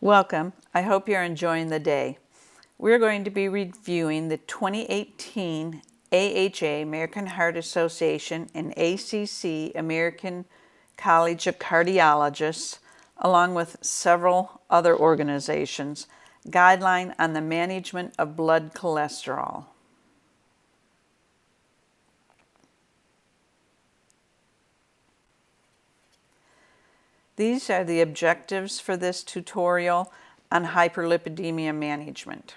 Welcome. I hope you're enjoying the day. We're going to be reviewing the 2018 AHA, American Heart Association, and ACC, American College of Cardiologists, along with several other organizations, guideline on the management of blood cholesterol. These are the objectives for this tutorial on hyperlipidemia management.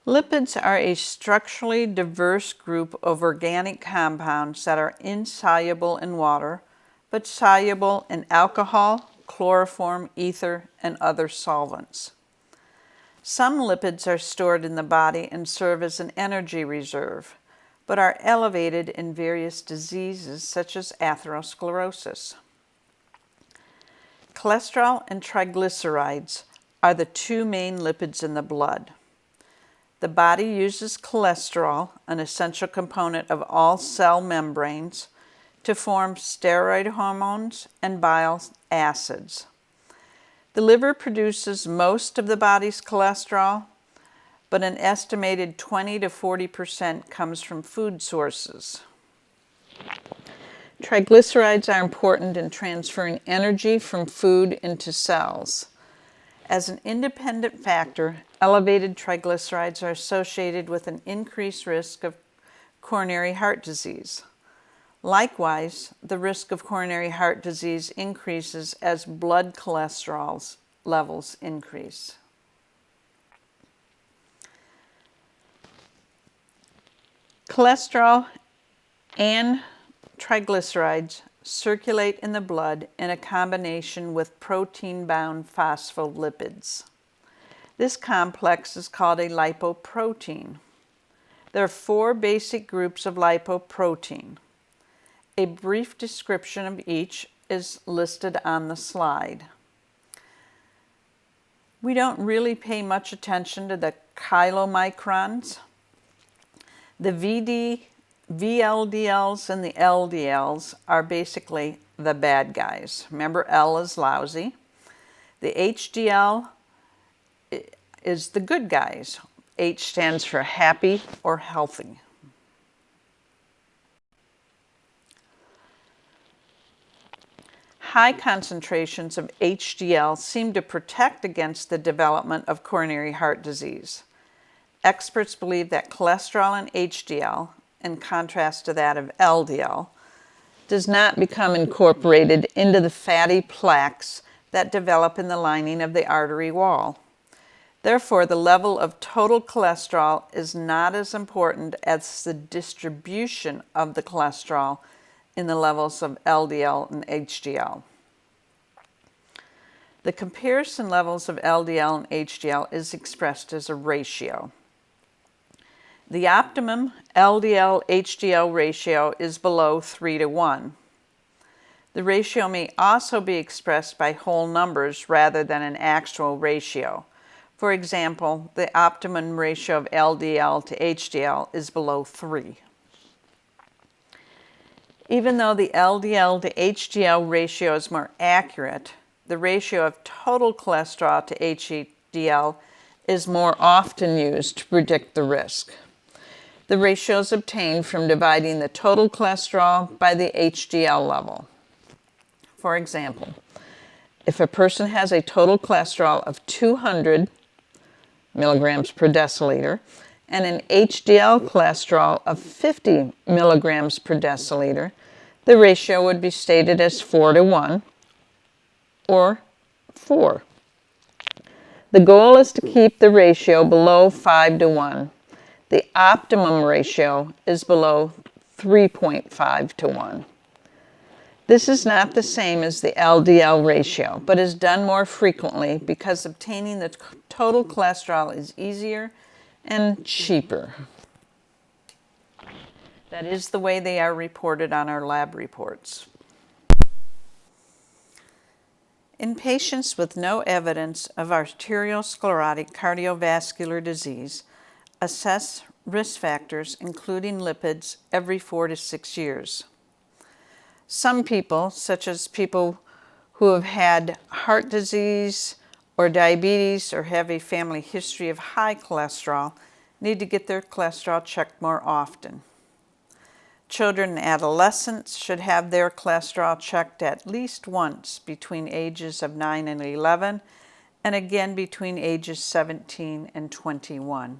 Lipids are a structurally diverse group of organic compounds that are insoluble in water, but soluble in alcohol, chloroform, ether, and other solvents. Some lipids are stored in the body and serve as an energy reserve, but are elevated in various diseases such as atherosclerosis. Cholesterol and triglycerides are the two main lipids in the blood. The body uses cholesterol, an essential component of all cell membranes, to form steroid hormones and bile acids. The liver produces most of the body's cholesterol, but an estimated 20 to 40% comes from food sources. Triglycerides are important in transferring energy from food into cells. As an independent factor, elevated triglycerides are associated with an increased risk of coronary heart disease. Likewise, the risk of coronary heart disease increases as blood cholesterol levels increase. Cholesterol and triglycerides circulate in the blood in a combination with protein-bound phospholipids. This complex is called a lipoprotein. There are four basic groups of lipoprotein. A brief description of each is listed on the slide. We don't really pay much attention to the chylomicrons. The VLDLs and the LDLs are basically the bad guys. Remember, L is lousy. The HDL is the good guys. H stands for happy or healthy. High concentrations of HDL seem to protect against the development of coronary heart disease. Experts believe that cholesterol and HDL, in contrast to that of LDL, does not become incorporated into the fatty plaques that develop in the lining of the artery wall. Therefore, the level of total cholesterol is not as important as the distribution of the cholesterol in the levels of LDL and HDL. The comparison levels of LDL and HDL is expressed as a ratio. The optimum LDL-HDL ratio is below 3:1. The ratio may also be expressed by whole numbers rather than an actual ratio. For example, the optimum ratio of LDL to HDL is below 3. Even though the LDL to HDL ratio is more accurate, the ratio of total cholesterol to HDL is more often used to predict the risk. The ratio is obtained from dividing the total cholesterol by the HDL level. For example, if a person has a total cholesterol of 200 milligrams per deciliter and an HDL cholesterol of 50 milligrams per deciliter, the ratio would be stated as 4:1 or 4. The goal is to keep the ratio below 5:1. The optimum ratio is below 3.5:1. This is not the same as the LDL ratio, but is done more frequently because obtaining the total cholesterol is easier and cheaper. That is the way they are reported on our lab reports. In patients with no evidence of arteriosclerotic cardiovascular disease, assess risk factors, including lipids, every 4 to 6 years. Some people, such as people who have had heart disease or diabetes or have a family history of high cholesterol need to get their cholesterol checked more often. Children and adolescents should have their cholesterol checked at least once between ages of 9 and 11, and again between ages 17 and 21.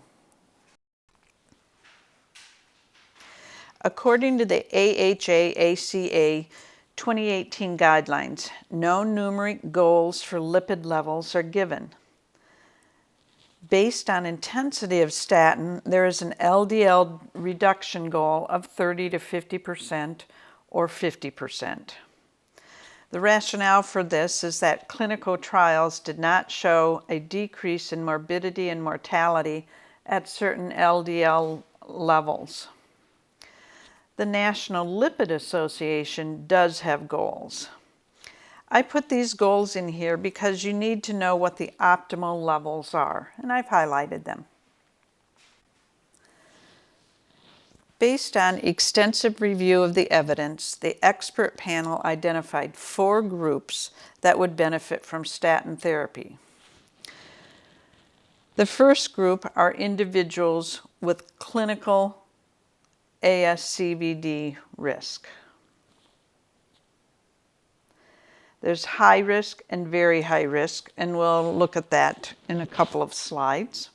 According to the AHA-ACA 2018 guidelines, no numeric goals for lipid levels are given. Based on intensity of statin, there is an LDL reduction goal of 30 to 50% or 50%. The rationale for this is that clinical trials did not show a decrease in morbidity and mortality at certain LDL levels. The National Lipid Association does have goals. I put these goals in here because you need to know what the optimal levels are, and I've highlighted them. Based on extensive review of the evidence, the expert panel identified 4 groups that would benefit from statin therapy. The first group are individuals with clinical ASCVD risk. There's high risk and very high risk, and we'll look at that in a couple of slides.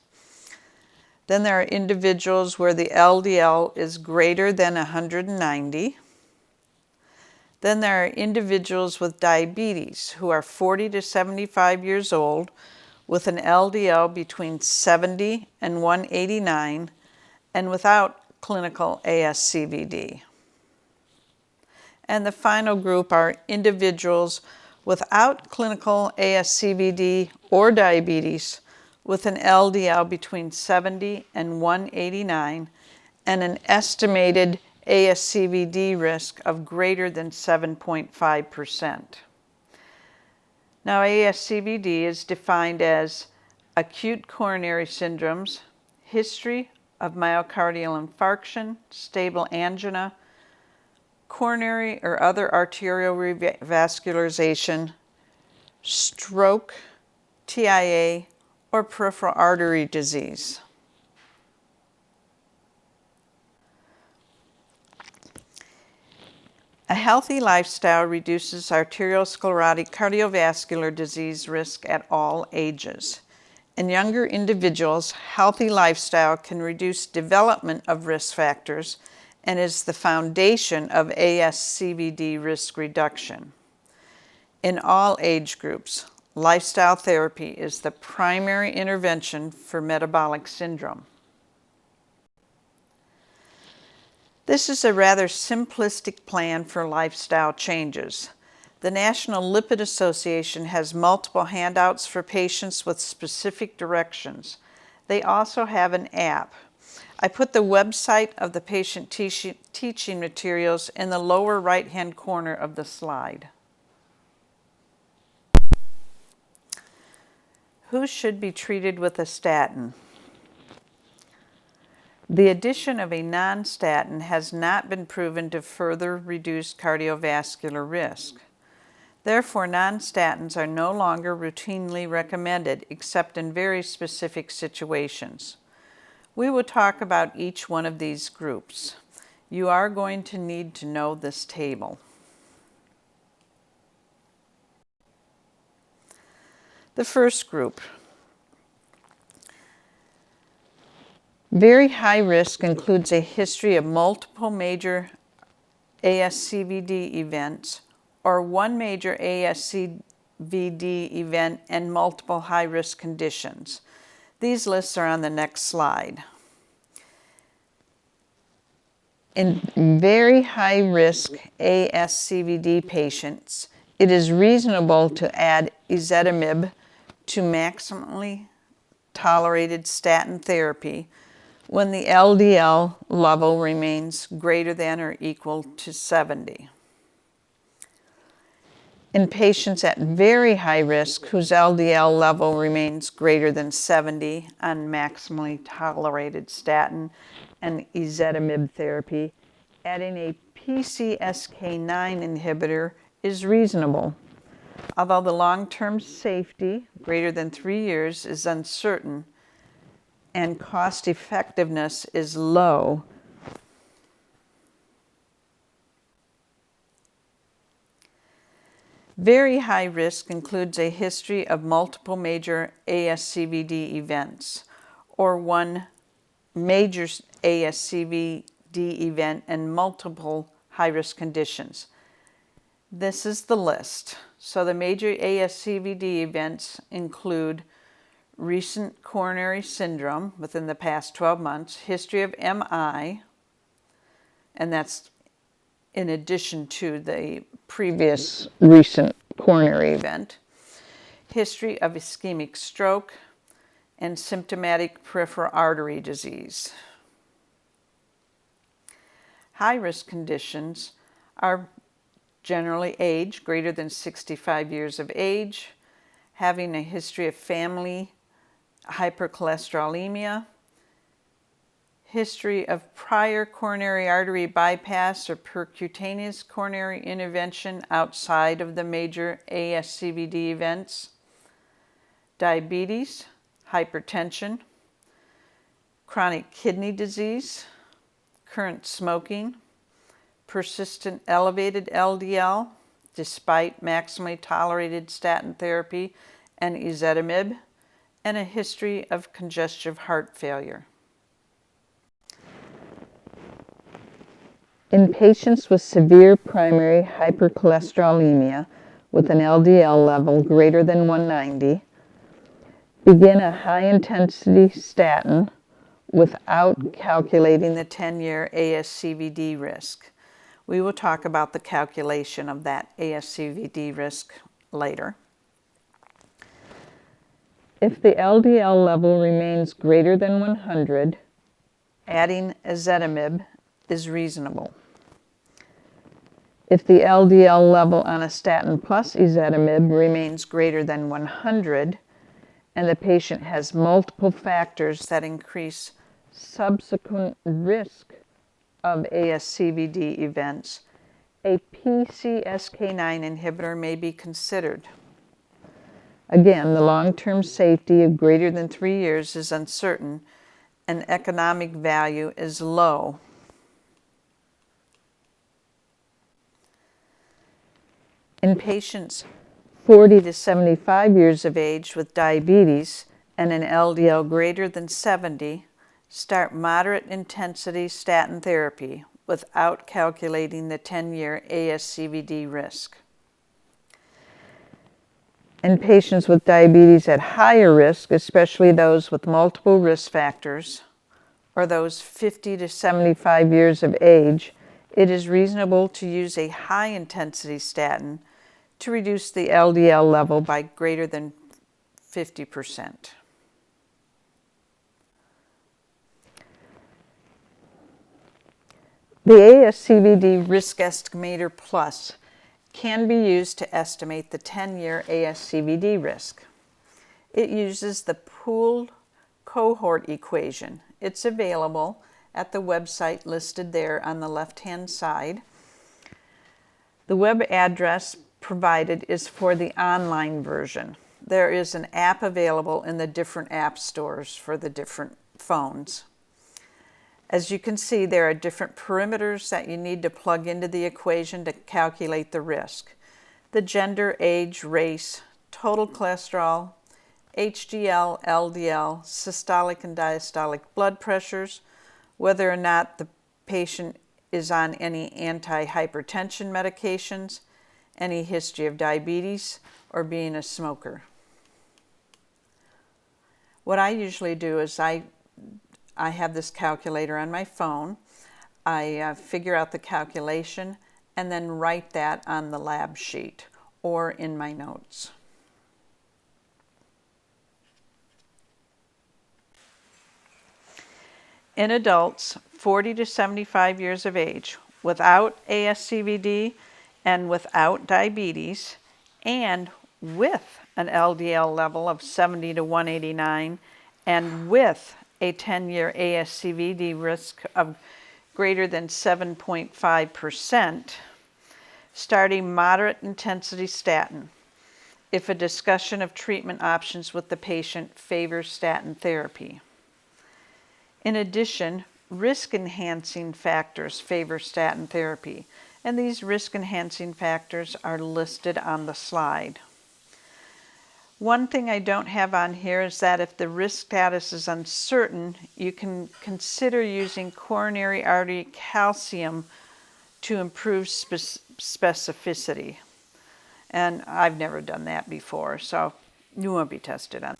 Then there are individuals where the LDL is greater than 190. Then there are individuals with diabetes who are 40 to 75 years old with an LDL between 70 and 189 and without clinical ASCVD. And the final group are individuals without clinical ASCVD or diabetes with an LDL between 70 and 189 and an estimated ASCVD risk of greater than 7.5%. Now, ASCVD is defined as acute coronary syndromes, history of myocardial infarction, stable angina, coronary or other arterial revascularization, stroke, TIA, or peripheral artery disease. A healthy lifestyle reduces arteriosclerotic cardiovascular disease risk at all ages. In younger individuals, healthy lifestyle can reduce development of risk factors and is the foundation of ASCVD risk reduction. In all age groups, lifestyle therapy is the primary intervention for metabolic syndrome. This is a rather simplistic plan for lifestyle changes. The National Lipid Association has multiple handouts for patients with specific directions. They also have an app. I put the website of the patient teaching materials in the lower right-hand corner of the slide. Who should be treated with a statin? The addition of a non-statin has not been proven to further reduce cardiovascular risk. Therefore, non-statins are no longer routinely recommended except in very specific situations. We will talk about each one of these groups. You are going to need to know this table. The first group. Very high risk includes a history of multiple major ASCVD events or one major ASCVD event and multiple high-risk conditions. These lists are on the next slide. In very high-risk ASCVD patients, it is reasonable to add ezetimibe to maximally tolerated statin therapy when the LDL level remains greater than or equal to 70. In patients at very high risk whose LDL level remains greater than 70 on maximally tolerated statin and ezetimibe therapy, adding a PCSK9 inhibitor is reasonable. Although the long-term safety, greater than 3 years, is uncertain and cost effectiveness is low, very high risk includes a history of multiple major ASCVD events or one major ASCVD event and multiple high-risk conditions. This is the list. So the major ASCVD events include recent coronary syndrome within the past 12 months, history of MI, and that's in addition to the previous recent coronary event, history of ischemic stroke, and symptomatic peripheral artery disease. High-risk conditions are generally age, greater than 65 years of age, having a history of family hypercholesterolemia, history of prior coronary artery bypass or percutaneous coronary intervention outside of the major ASCVD events, diabetes, hypertension, chronic kidney disease, current smoking, persistent elevated LDL despite maximally tolerated statin therapy and ezetimibe, and a history of congestive heart failure. In patients with severe primary hypercholesterolemia with an LDL level greater than 190, begin a high-intensity statin without calculating the 10-year ASCVD risk. We will talk about the calculation of that ASCVD risk later. If the LDL level remains greater than 100, adding ezetimibe is reasonable. If the LDL level on a statin plus ezetimibe remains greater than 100, and the patient has multiple factors that increase subsequent risk of ASCVD events, a PCSK9 inhibitor may be considered. Again, the long-term safety of greater than 3 years is uncertain and economic value is low. In patients 40 to 75 years of age with diabetes and an LDL greater than 70, start moderate intensity statin therapy without calculating the 10-year ASCVD risk. In patients with diabetes at higher risk, especially those with multiple risk factors, or those 50 to 75 years of age, it is reasonable to use a high-intensity statin to reduce the LDL level by greater than 50%. The ASCVD Risk Estimator Plus can be used to estimate the 10-year ASCVD risk. It uses the pooled cohort equation. It's available at the website listed there on the left-hand side. The web address provided is for the online version. There is an app available in the different app stores for the different phones. As you can see, there are different parameters that you need to plug into the equation to calculate the risk. The gender, age, race, total cholesterol, HDL, LDL, systolic and diastolic blood pressures, whether or not the patient is on any anti-hypertension medications, any history of diabetes, or being a smoker. What I usually do is I have this calculator on my phone. I figure out the calculation and then write that on the lab sheet or in my notes. In adults 40 to 75 years of age without ASCVD and without diabetes and with an LDL level of 70 to 189 and with a 10-year ASCVD risk of greater than 7.5%, starting moderate intensity statin if a discussion of treatment options with the patient favors statin therapy. In addition, risk-enhancing factors favor statin therapy, and these risk-enhancing factors are listed on the slide. One thing I don't have on here is that if the risk status is uncertain, you can consider using coronary artery calcium to improve specificity. And I've never done that before, so you won't be tested on.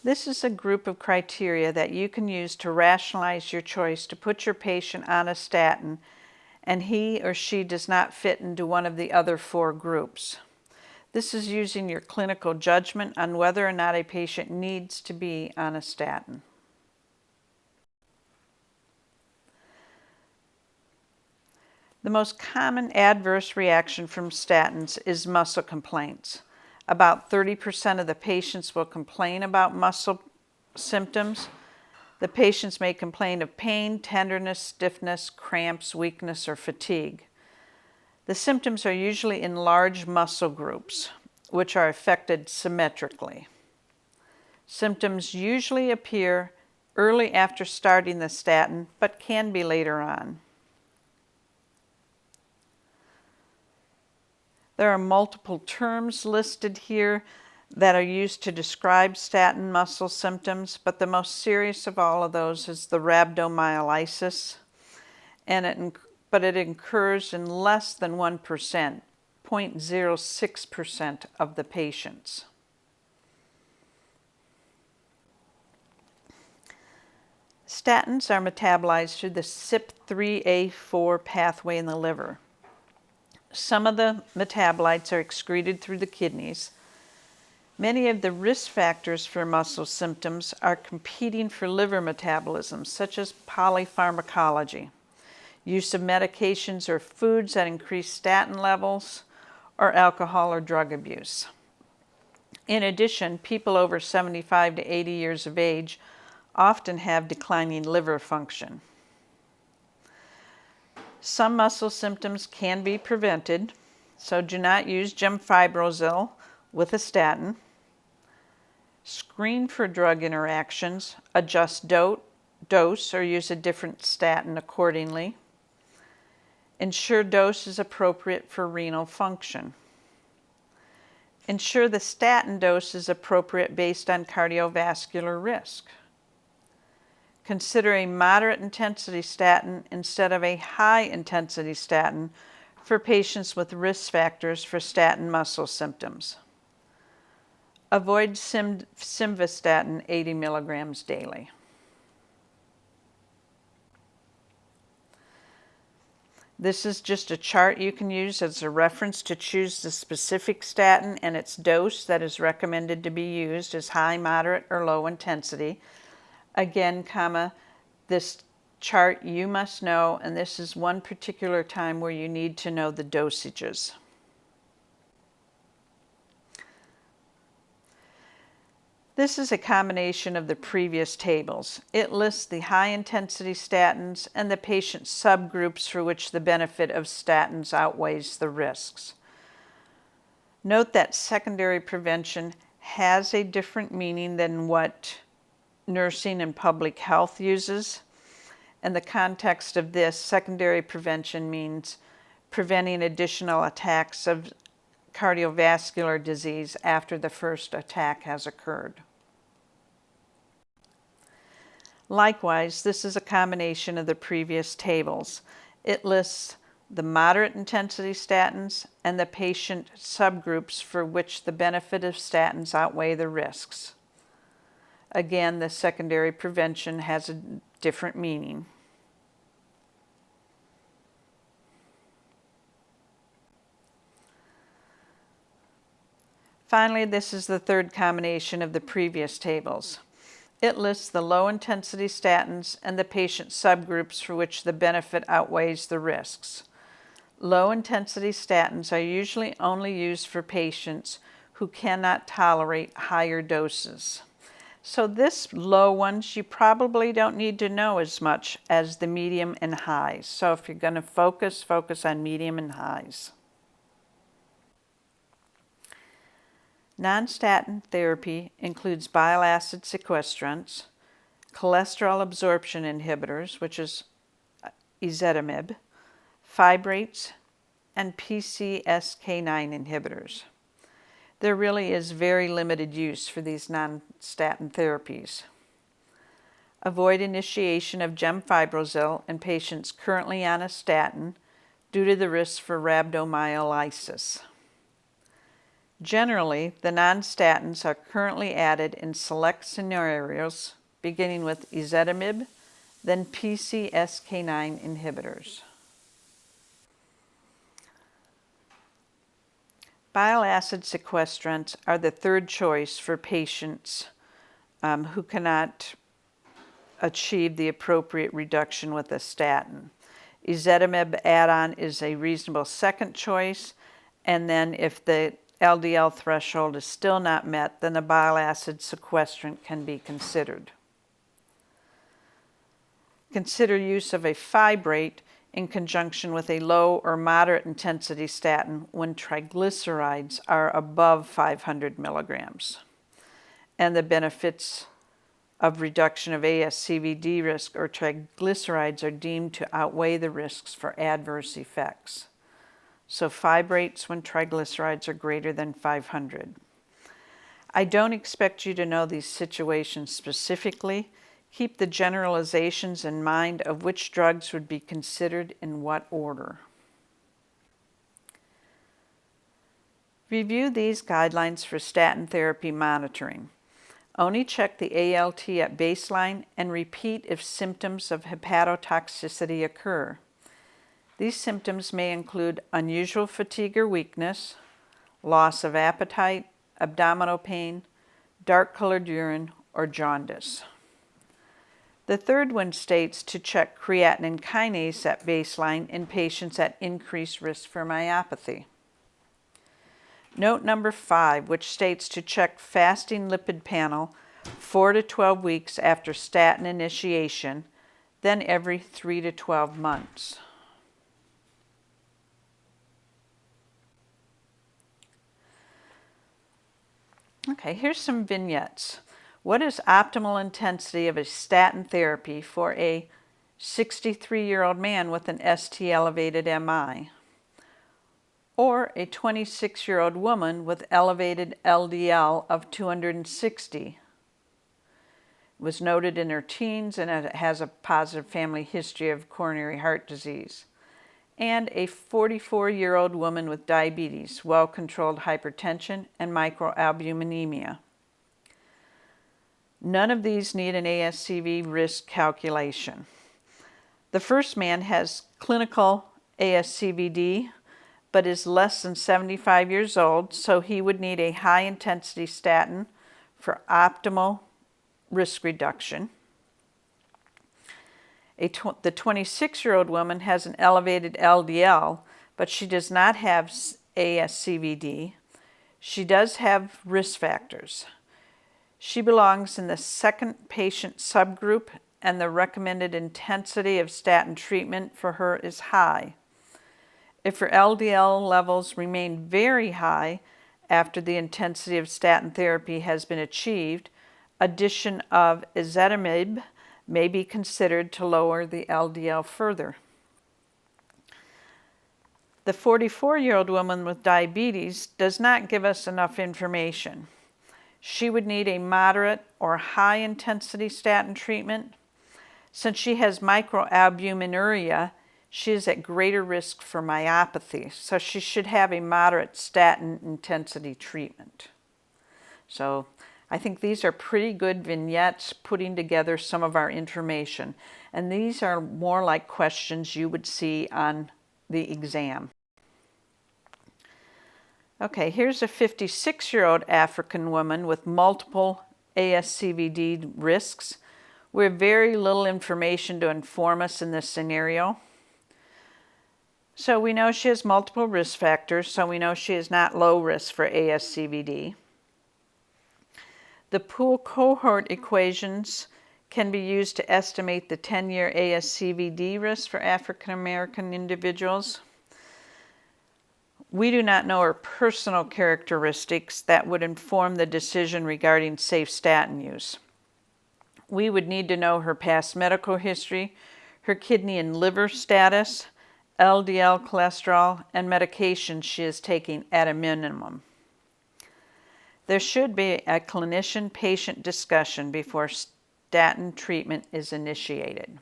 This is a group of criteria that you can use to rationalize your choice to put your patient on a statin and he or she does not fit into one of the other 4 groups. This is using your clinical judgment on whether or not a patient needs to be on a statin. The most common adverse reaction from statins is muscle complaints. About 30% of the patients will complain about muscle symptoms. The patients may complain of pain, tenderness, stiffness, cramps, weakness, or fatigue. The symptoms are usually in large muscle groups, which are affected symmetrically. Symptoms usually appear early after starting the statin, but can be later on. There are multiple terms listed here that are used to describe statin muscle symptoms, but the most serious of all of those is the rhabdomyolysis, but it occurs in less than 1%, 0.06% of the patients. Statins are metabolized through the CYP3A4 pathway in the liver. Some of the metabolites are excreted through the kidneys. Many of the risk factors for muscle symptoms are competing for liver metabolism, such as polypharmacology, use of medications or foods that increase statin levels, or alcohol or drug abuse. In addition, people over 75 to 80 years of age often have declining liver function. Some muscle symptoms can be prevented, so do not use gemfibrozil with a statin. Screen for drug interactions, adjust dose or use a different statin accordingly. Ensure dose is appropriate for renal function. Ensure the statin dose is appropriate based on cardiovascular risk. Consider a moderate intensity statin instead of a high intensity statin for patients with risk factors for statin muscle symptoms. Avoid simvastatin 80 milligrams daily. This is just a chart you can use as a reference to choose the specific statin and its dose that is recommended to be used as high, moderate, or low intensity. Again, this chart you must know, and this is one particular time where you need to know the dosages. This is a combination of the previous tables. It lists the high-intensity statins and the patient subgroups for which the benefit of statins outweighs the risks. Note that secondary prevention has a different meaning than what nursing and public health uses. In the context of this, secondary prevention means preventing additional attacks of cardiovascular disease after the first attack has occurred. Likewise, this is a combination of the previous tables. It lists the moderate intensity statins and the patient subgroups for which the benefit of statins outweigh the risks. Again, the secondary prevention has a different meaning. Finally, this is the third combination of the previous tables. It lists the low-intensity statins and the patient subgroups for which the benefit outweighs the risks. Low-intensity statins are usually only used for patients who cannot tolerate higher doses. So this low ones, you probably don't need to know as much as the medium and highs. So if you're going to focus on medium and highs. Non-statin therapy includes bile acid sequestrants, cholesterol absorption inhibitors, which is ezetimibe, fibrates, and PCSK9 inhibitors. There really is very limited use for these non-statin therapies. Avoid initiation of gemfibrozil in patients currently on a statin due to the risk for rhabdomyolysis. Generally, the non-statins are currently added in select scenarios, beginning with ezetimibe, then PCSK9 inhibitors. Bile acid sequestrants are the third choice for patients who cannot achieve the appropriate reduction with a statin. Ezetimibe add-on is a reasonable second choice, and then if the LDL threshold is still not met, then a bile acid sequestrant can be considered. Consider use of a fibrate in conjunction with a low or moderate intensity statin when triglycerides are above 500 milligrams. And the benefits of reduction of ASCVD risk or triglycerides are deemed to outweigh the risks for adverse effects. So fibrates when triglycerides are greater than 500. I don't expect you to know these situations specifically. Keep the generalizations in mind of which drugs would be considered in what order. Review these guidelines for statin therapy monitoring. Only check the ALT at baseline and repeat if symptoms of hepatotoxicity occur. These symptoms may include unusual fatigue or weakness, loss of appetite, abdominal pain, dark-colored urine, or jaundice. The third one states to check creatinine kinase at baseline in patients at increased risk for myopathy. Note number 5, which states to check fasting lipid panel 4 to 12 weeks after statin initiation, then every 3 to 12 months. Okay, here's some vignettes. What is optimal intensity of a statin therapy for a 63-year-old man with an ST elevated MI? Or a 26-year-old woman with elevated LDL of 260? Was noted in her teens and it has a positive family history of coronary heart disease. And a 44-year-old woman with diabetes, well-controlled hypertension, and microalbuminemia. None of these need an ASCV risk calculation. The first man has clinical ASCVD, but is less than 75 years old, so he would need a high-intensity statin for optimal risk reduction. The 26-year-old woman has an elevated LDL, but she does not have ASCVD. She does have risk factors. She belongs in the second patient subgroup, and the recommended intensity of statin treatment for her is high. If her LDL levels remain very high after the intensity of statin therapy has been achieved, addition of ezetimibe may be considered to lower the LDL further. The 44-year-old woman with diabetes does not give us enough information. She would need a moderate or high intensity statin treatment. Since she has microalbuminuria, she is at greater risk for myopathy, so she should have a moderate statin intensity treatment. So I think these are pretty good vignettes putting together some of our information. And these are more like questions you would see on the exam. Okay, here's a 56-year-old African woman with multiple ASCVD risks. We have very little information to inform us in this scenario. So we know she has multiple risk factors, so we know she is not low risk for ASCVD. The pool cohort equations can be used to estimate the 10-year ASCVD risk for African American individuals. We do not know her personal characteristics that would inform the decision regarding safe statin use. We would need to know her past medical history, her kidney and liver status, LDL cholesterol, and medications she is taking at a minimum. There should be a clinician-patient discussion before statin treatment is initiated.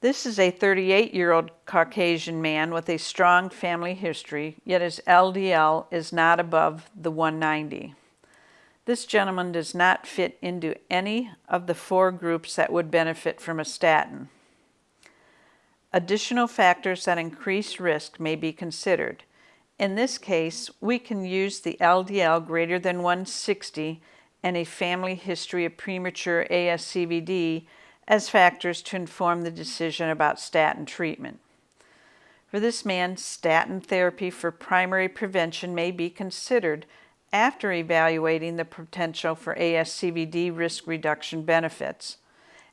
This is a 38-year-old Caucasian man with a strong family history, yet his LDL is not above the 190. This gentleman does not fit into any of the 4 groups that would benefit from a statin. Additional factors that increase risk may be considered. In this case, we can use the LDL greater than 160 and a family history of premature ASCVD as factors to inform the decision about statin treatment. For this man, statin therapy for primary prevention may be considered after evaluating the potential for ASCVD risk reduction benefits,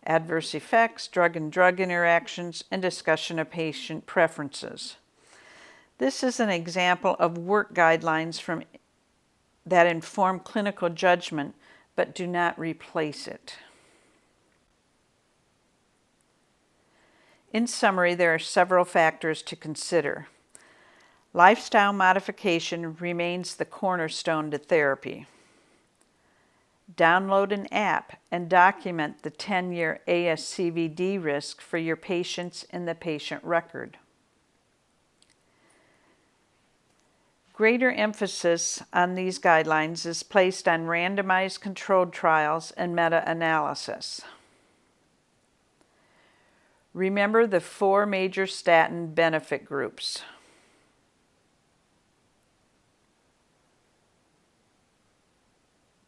adverse effects, drug-and-drug interactions, and discussion of patient preferences. This is an example of work guidelines that inform clinical judgment but do not replace it. In summary, there are several factors to consider. Lifestyle modification remains the cornerstone to therapy. Download an app and document the 10-year ASCVD risk for your patients in the patient record. Greater emphasis on these guidelines is placed on randomized controlled trials and meta-analysis. Remember the 4 major statin benefit groups.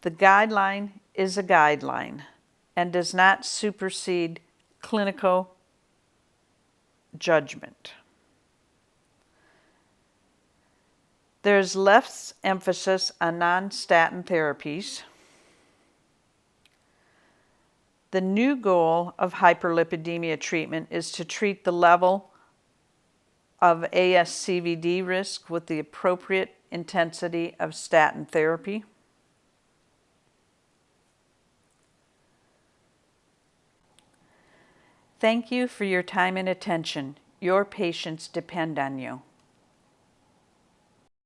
The guideline is a guideline and does not supersede clinical judgment. There's less emphasis on non-statin therapies. The new goal of hyperlipidemia treatment is to treat the level of ASCVD risk with the appropriate intensity of statin therapy. Thank you for your time and attention. Your patients depend on you.